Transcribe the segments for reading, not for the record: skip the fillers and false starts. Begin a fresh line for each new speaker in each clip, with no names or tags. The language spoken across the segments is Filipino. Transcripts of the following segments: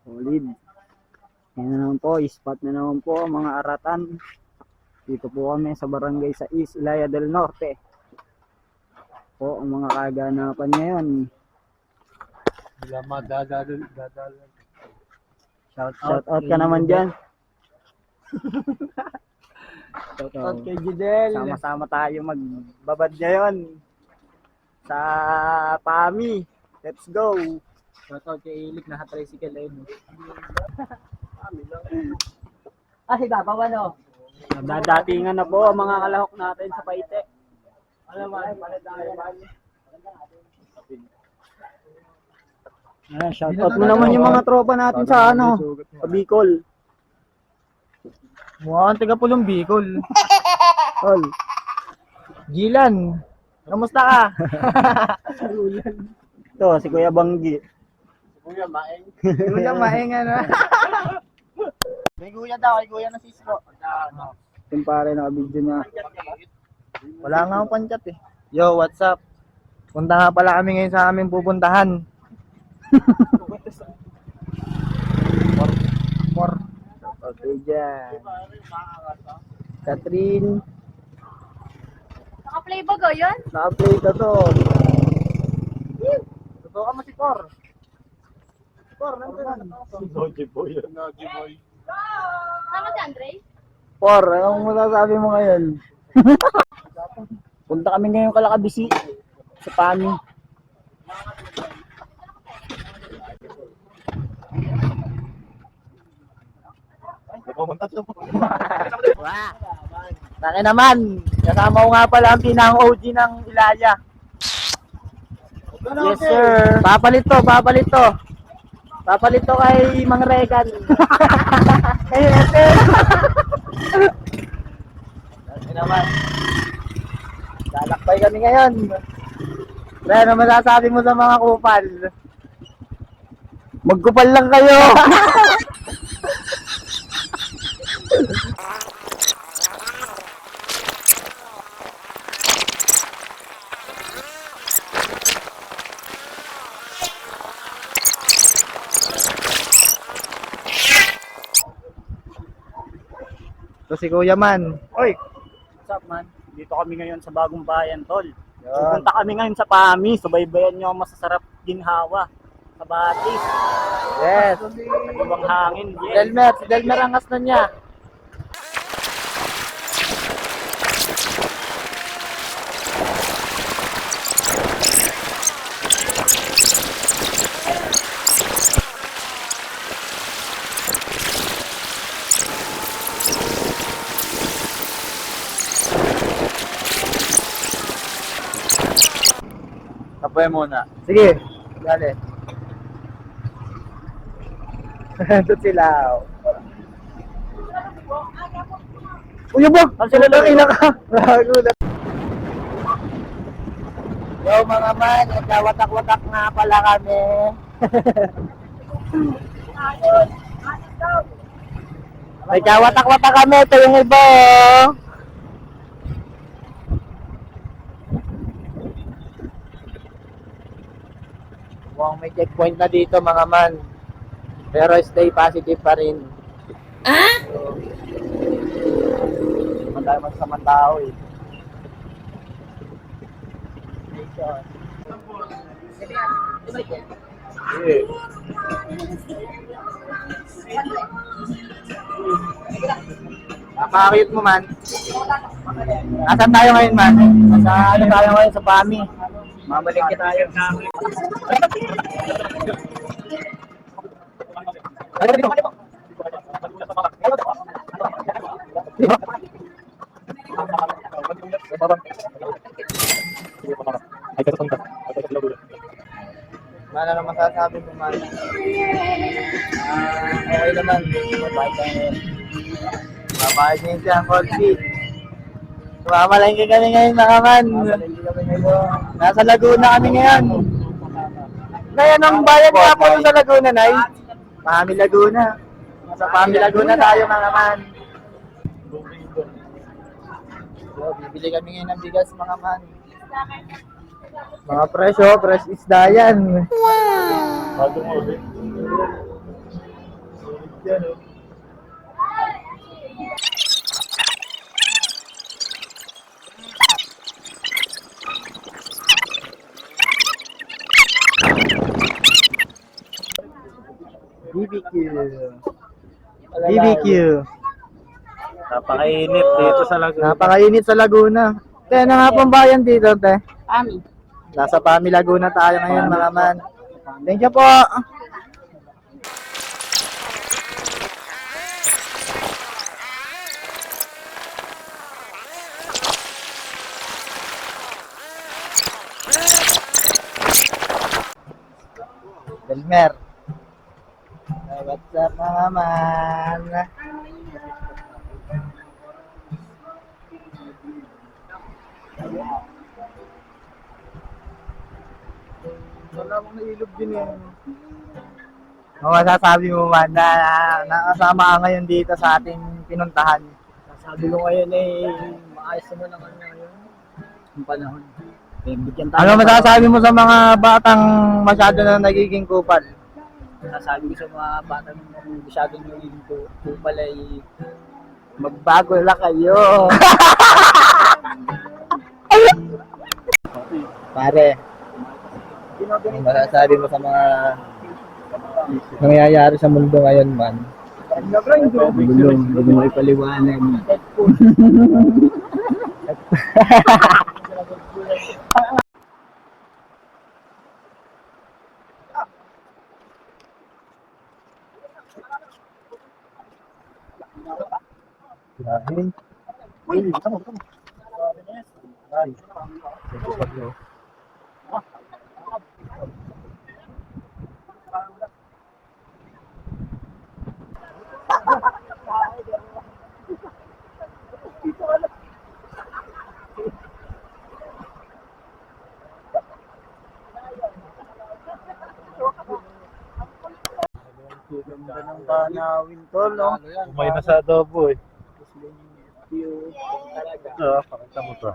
Solid. Yan na naman po, spot na naman po mga aratan. Dito po kami sa barangay sa East Ilaya del Norte. Po ang mga kaganapan ngayon. Shout out ka naman dyan.
Shout out kay Gidel.
Sama-sama tayo magbabad ngayon sa PAMI. Let's go.
Shout out kay Ilik na tricycle ayun.
Babaw ano? Nagdadatingan na po ang mga kalahok natin sa Paite. Shout out mo naman yung mga tropa natin sa sa Bicol.
Mukhang taga Pulong Bicol.
Tol.
Gilan, kamusta ka?
Ito, si Kuya Banggi.
Kuya Maeng ano? May kuya daw, ay kuya na Cisco.
Yung pare na video niya.
Wala nga akong panchat eh. Yo, what's up? Punta nga pala kami ngayon sa aming pupuntahan.
Okay dyan. Catherine.
Naka-play ba go yun?
Naka-play ka to.
Totoo ka mo si Cor.
Sama si Andre?
Por, anong masasabi mo ngayon? Punta kami ngayon Kalakabisi sa PAMI.
Taki naman, kasama ko nga pala ang pinang OG ng Ilaya. Yes sir. Papalit to. Papalit to kay Mang Regan. Kay Ete. Taki naman. Lalakbay kami ngayon. Pre, ano masasabi mo sa mga kupal?
Magkupal lang kayo!
Ito si Kuya Man.
Oy! What's up man? Dito kami ngayon sa Bagong Bayan, tol.
Yan.
Pupunta kami ngayon sa PAMI. Subaybayan nyo ang masasarap ginhawa sa Batis.
Yes.
Ibang hangin. Yes.
Si Delmer ang asno niya.
Tapoy muna.
Sige, dali. Ito sila. Uy, ba? Ang sila lang ina ka. Yo mga man, nagkawatak-watak nga pala kami. Nagkawatak-watak kami, ito yung iba oh. Mukhang may checkpoint na dito mga man. Pero stay positive pa rin. Madami masamang tao eh. Napakakit mo man. Nasaan tayo ngayon man? Sa ano tayo ngayon sa PAMI? Mamalik tayo. Ano naman masasabi mo man? Okay naman. Mabait niya siya, Corsi. Mamalengke kami ngayon mga man. Nasa Laguna kami ngayon. Ngayon ang bayan nga po sa Laguna, Nay. PAMI Laguna. Sa PAMI Laguna tayo mga man. So, bibili kami ngayon ng bigas mga man. Mga presyo, fresh isda yan.
Bago mo ulit.
BBQ. BBQ.
Napakainit dito sa Laguna.
Napakainit sa Laguna. Kaya na nga pong bayan dito, te.
Ami.
Nasa Pami Laguna tayo ngayon, mga man. Thank you po. Delmer. What's up, mga man? Wala akong nailog din eh. Ano masasabi mo man na nakasama ka ngayon dito sa ating pinuntahan?
Sabi ko ngayon maayos naman naman ngayon. Yung panahon. Bigyan tayo.
Ano masasabi mo sa mga batang masyado na nagiging kupal?
Sasabi ko sa mga batang masyadong nagiging kupal ay magbago lang kayo.
Pare, ano masasabi mo sa mga nangyayari sa mundo ngayon, man?
Hindi mo ipaliwanag.
Ganda ng tanawin tol, no?
Umay na sa adobo eh. Oo, pakita mo to.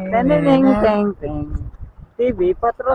Teneneng teng teng. TV Patrol.